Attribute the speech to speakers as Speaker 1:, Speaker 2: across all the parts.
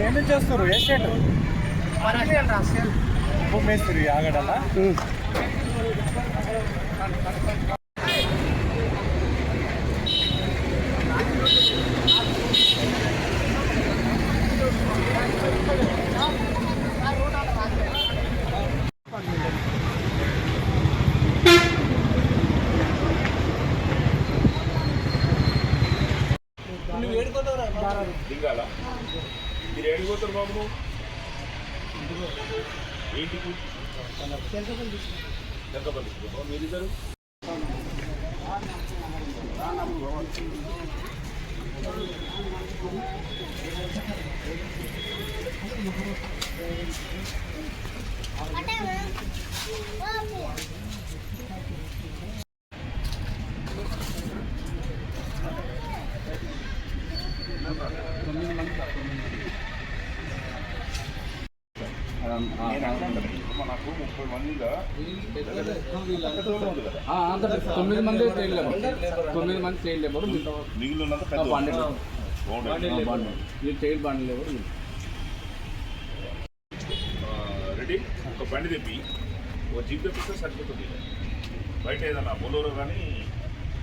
Speaker 1: ఏమేమి చేస్తారు ఏ స్టేట్ మేస్త్రి ఆగడలా
Speaker 2: దిగాల మీరు ఏడిపోతారు బాబు ఏంటికి మీరిద్దరు నాకు 30 మందిగా
Speaker 3: 9 మంది ట్రైన్ లేబర్ 9 మంది ట్రైన్ లేబర్
Speaker 2: మిగిలినంత
Speaker 3: ట్రైన్ బాండ్ లేబర్
Speaker 2: రెడీ ఒక బండి తెప్పి ఒక జీప్ తెప్పిస్తే సరిపోతుంది బయట ఏదైనా బొలోరో కానీ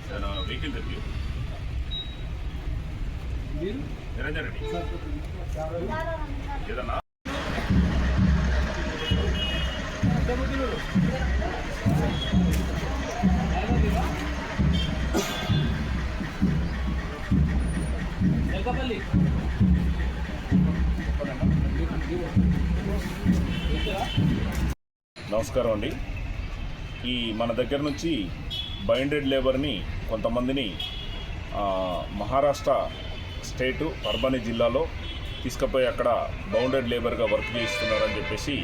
Speaker 2: ఏదైనా వెహికల్ తెప్పి నిరంజన్ రెడ్డి ఏదన్నా నమస్కారం అండి. ఈ మన దగ్గర నుంచి బైండెడ్ లేబర్ని కొంతమందిని మహారాష్ట్ర స్టేటు పర్బని జిల్లాలో తీసుకుపోయి అక్కడ బౌండెడ్ లేబర్గా వర్క్ చేస్తున్నారని చెప్పేసి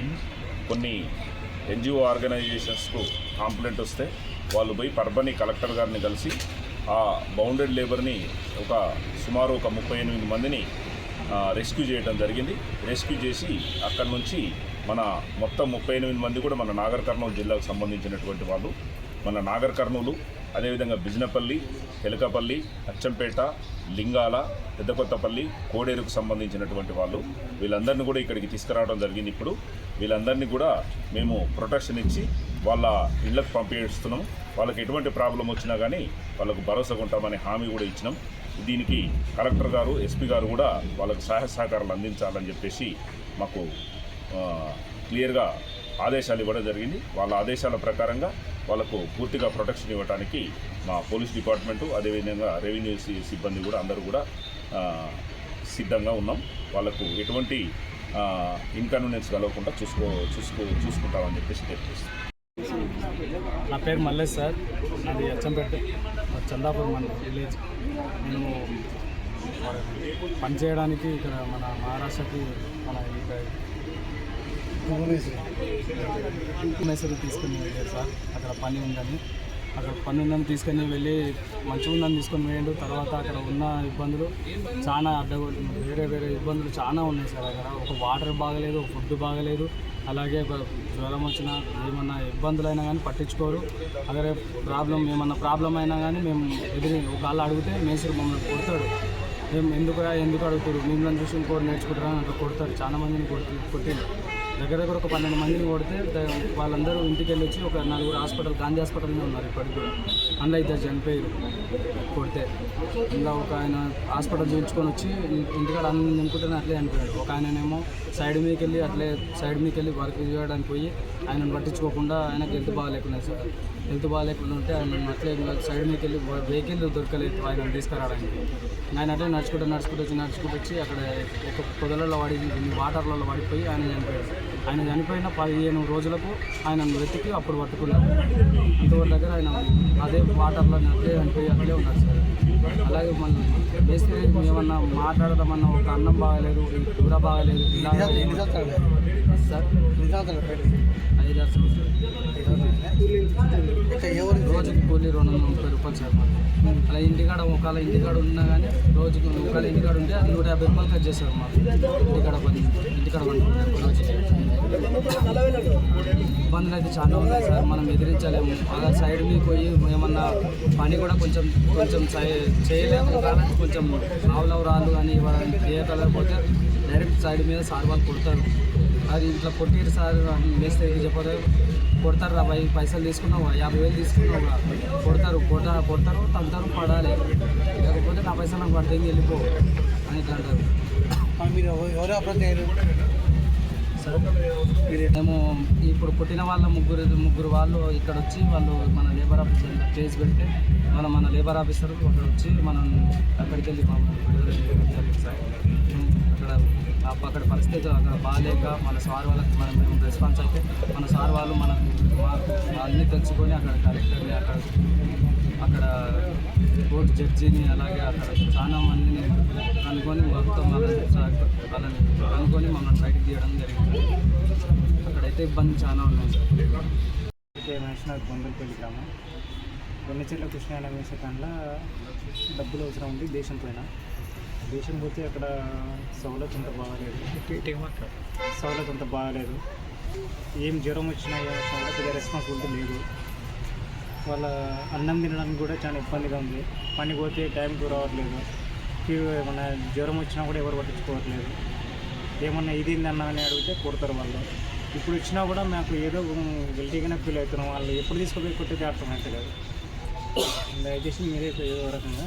Speaker 2: కొన్ని ఎన్జిఓ ఆర్గనైజేషన్స్కు కాంప్లైంట్ వస్తే వాళ్ళు పోయి పర్బని కలెక్టర్ గారిని కలిసి ఆ బౌండెడ్ లేబర్ని సుమారు ఒక 38 మందిని రెస్క్యూ చేయడం జరిగింది. రెస్క్యూ చేసి అక్కడి నుంచి మన మొత్తం 38 మంది కూడా మన నాగర్ కర్నూలు జిల్లాకు సంబంధించినటువంటి వాళ్ళు. మన నాగర్ కర్నూలు, అదేవిధంగా బిజినపల్లి, తెలకపల్లి, అచ్చంపేట, లింగాల, పెద్దకొత్తపల్లి, కోడేరుకు సంబంధించినటువంటి వాళ్ళు. వీళ్ళందరినీ కూడా ఇక్కడికి తీసుకురావడం జరిగింది. ఇప్పుడు వీళ్ళందరినీ కూడా మేము ప్రొటెక్షన్ ఇచ్చి వాళ్ళ ఇళ్లకు పంపిస్తున్నాం. వాళ్ళకి ఎటువంటి ప్రాబ్లం వచ్చినా కానీ వాళ్ళకు భరోసాగా ఉంటామనే హామీ కూడా ఇచ్చినాం. దీనికి కలెక్టర్ గారు, ఎస్పీ గారు కూడా వాళ్ళకు సహాయ సహకారాలు అందించాలని చెప్పేసి మాకు క్లియర్గా ఆదేశాలు ఇవ్వడం జరిగింది. వాళ్ళ ఆదేశాల ప్రకారంగా వాళ్ళకు పూర్తిగా ప్రొటెక్షన్ ఇవ్వడానికి మా పోలీస్ డిపార్ట్మెంటు, అదేవిధంగా రెవెన్యూ సిబ్బంది కూడా అందరూ కూడా సిద్ధంగా ఉన్నాం. వాళ్ళకు ఎటువంటి ఇన్కన్వీనియన్స్ కలగకుండా చూసుకుంటామని చెప్పేసి తెలియజేస్తాం.
Speaker 1: నా పేరు మల్లేష్ సార్, నాది అచ్చంపేట చందాపూర్ మన విలేజ్. నేను పనిచేయడానికి ఇక్కడ మన మహారాష్ట్రకి మన మేసరి తీసుకుని వెళ్ళారు సార్. అక్కడ పని ఉందని తీసుకొని వెళ్ళి మంచిగా ఉందని తీసుకొని వేయండు. తర్వాత అక్కడ ఉన్న ఇబ్బందులు చాలా వేరే ఇబ్బందులు చాలా ఉన్నాయి సార్. అక్కడ ఒక వాటర్ బాగలేదు, ఒక ఫుడ్ బాగలేదు, అలాగే జ్వరం వచ్చినా ఏమన్నా ఇబ్బందులు అయినా కానీ పట్టించుకోరు. అదే ఏమన్నా ప్రాబ్లం అయినా కానీ మేము ఒకళ్ళు అడిగితే మేసరి మమ్మల్ని కొడతాడు. ఎందుకు అడుగుతారు, మిమ్మల్ని చూసి ఇంకోటి నేర్చుకుంటారా అని అట్లా కొడతారు. చాలా మందిని కొట్టిండు. దగ్గర ఒక 12 మందిని కొడితే వాళ్ళందరూ ఇంటికి వెళ్ళి వచ్చి ఒక 4 గాంధీ హాస్పిటల్లోనే ఉన్నారు ఇప్పటికి కూడా. అందులో 2 చనిపోయారు కొడితే. ఇలా ఒక ఆయన హాస్పిటల్ చూపించుకొని వచ్చి ఇంటికాడ అన్నం నింపుకుంటేనే అట్లే చనిపోయాడు. ఒక ఆయననేమో సైడ్ మీదకి వెళ్ళి వర్క్ చేయడానికి పోయి ఆయనను పట్టించుకోకుండా ఆయనకు హెల్త్ బాగాలేకున్నాయి సార్. హెల్త్ బాగాలేకుండా ఉంటే ఆయన అట్లే సైడ్ మీదకి వెళ్ళి వెహికల్ దొరకలేదు ఆయన తీసుకురావడానికి. ఆయన అట్లే నడుచుకుంటూ వచ్చి అక్కడ ఒక పొదలలో వాటర్లలో పడిపోయి ఆయన చనిపోయాడు. ఆయన చనిపోయిన 15 రోజులకు ఆయన వెతికి అప్పుడు పట్టుకున్నారు. ఇంతవరకు దగ్గర ఆయన అదే వాటర్లో అట్లే చనిపోయి అట్లే ఉన్నారు సార్. అలాగే మళ్ళీ మేస్త్రి ఏమన్నా మాట్లాడదామన్నా ఒక అన్నం బాగాలేదు, కూర బాగాలేదు సార్. 5-6 సంవత్సరాలు. రోజుకి కూలీ 230 రూపాయలు సార్. అలా ఒకవేళ ఇంటికాడ ఉన్నా కానీ రోజుకి ఒకవేళ ఇంటికాడ ఉంటే 150 రూపాయలు కట్ చేస్తారు మాకు. ఇంటికాడ రోజు ఇబ్బందులు అయితే చాలా ఉన్నాయి సార్. మనం ఎదిరించలేము. అలా సైడ్ మీద పోయి ఏమన్నా పని కూడా కొంచెం చేయలేము. కాబట్టి కొంచెం రాళ్ళు కానీ చేయగలకపోతే డైరెక్ట్ సైడ్ మీద సార్ వాళ్ళు కొడతారు. అది ఇట్లా కొట్టిరు సార్ వేస్తే చెప్పారు, కొడతారు రా భయ్, పైసలు తీసుకున్నావు 50,000 తీసుకున్నావు, కొడతారు తంతారు, పడాలి, లేకపోతే నా పైసలు నాకు పడితే వెళ్ళిపో అని ఇట్లా అంటారు.
Speaker 4: మీరు ఎవరు అప్రోచ్ అయ్యారు?
Speaker 1: మేము ఇప్పుడు కొట్టిన వాళ్ళ ముగ్గురు వాళ్ళు ఇక్కడ వచ్చి వాళ్ళు మన లేబర్ ఆఫీసర్ కేసు పెడితే మన లేబర్ ఆఫీసర్ అక్కడ వచ్చి మనం అక్కడికి వెళ్ళి సార్ అక్కడ పరిస్థితి అక్కడ బాగాలేక మన సార్ వాళ్ళకి మేము రెస్పాన్స్ అయితే మన సార్ వాళ్ళు మాకు అన్నీ తెలుసుకొని అక్కడ కలెక్టర్ని అక్కడ కోర్టు జడ్జిని అలాగే అక్కడ చాలా మందిని కనుక్కొని మొత్తం వాళ్ళని కనుక్కొని మమ్మల్ని బయటకు తీయడం జరిగింది. అక్కడైతే ఇబ్బంది చాలా ఉన్నాయి సార్.
Speaker 4: మహేష్నాథ్ బొందలపల్లి గ్రామం కొన్నిచెట్ల కృష్ణ అనే వేసకంలో డబ్బులు అవసరం ఉంది. దేశం పోతే అక్కడ సౌలత్ అంత బాగాలేదు. ఏం జ్వరం వచ్చినా కూడా పెద్ద రెస్పాన్సిబిలిటీ లేదు. వాళ్ళ అన్నం తినడానికి కూడా చాలా ఇబ్బందిగా ఉంది. పని పోతే టైంకి రావట్లేదు. మన జ్వరం వచ్చినా కూడా ఎవరు పట్టించుకోవట్లేదు. ఏమన్నా ఇది అన్నా అని అడిగితే కొడతారు వాళ్ళు. ఇప్పుడు ఇచ్చినా కూడా మాకు ఏదో గిల్టీగానే ఫీల్ అవుతున్నాం. వాళ్ళు ఎప్పుడు తీసుకుపోయి కొట్టేది అర్థం అవుతలేదు. దయచేసి మీరే ఏదో రకంగా